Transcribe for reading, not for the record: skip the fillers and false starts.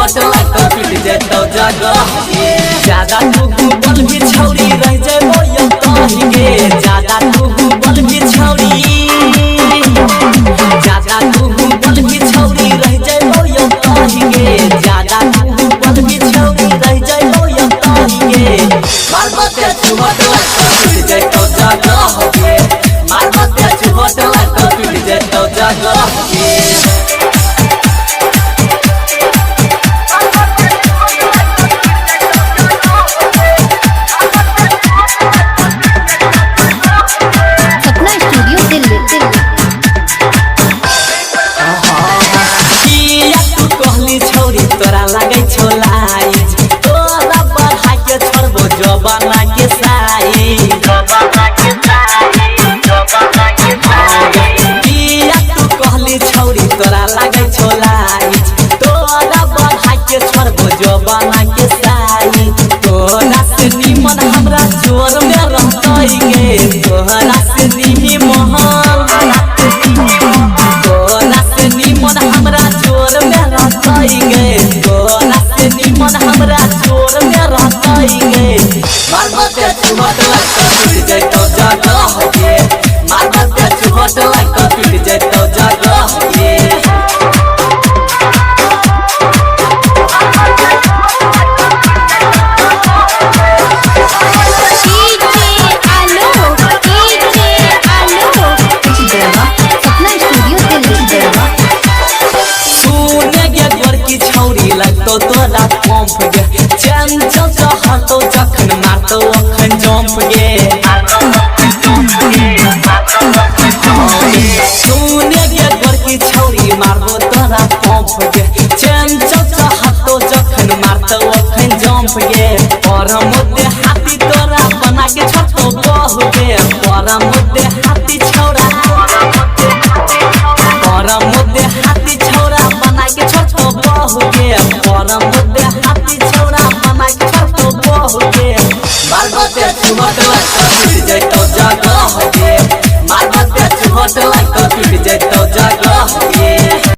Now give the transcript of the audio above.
छुबटला तो पीट जैतो जगह ज्यादा तू बल भी छौरी रह जैबो यो कहि गे ज्यादा तू बल भी छौरी ज्यादा तू बल भी छौरी रह जैबो यो कहि गे ज्यादा तू बल भी छौरी रह जैबो यो कहि गे मारबते छुबटला तो पीट जैतो जगह मारबते छुबटला तो पीट जैतो जगह तोरा लगे छोलाई तोरा बढ़ा के छोड़बो जवाना के साई किया तू कहली छौरी तोरा लगे छोलाई तोरा बढ़ा के छोड़बो जवाना के साई तोरा से निमन हमरा जोर में रहतई गे तोरा से निमन तोरा से निमन हमरा जोर में रहतई गे मन हमरा जोर में रहतई गे मारबते छुबटला तो पीट जैतो जगह गे मारबते छुबटला तो पीट जैतो जगह गे लगतो तोरा पंप गे चंचल कहतो जखन मारतो अखन जंप गे सुने गे गोरकी छौरी मारबो तोरा पंप गे चंचल कहतो जखन मारतो अखन जंप गे और मुद्दे हाथी तोरा बना के छोड़तो बह गे और मुद्दे हाथी छौरा और मुद्दे हाथी छौरा बना के छोड़तो बह गे मुद्दे हाथी छौरा बना के छोड़तो बह गे मारबते छुबटला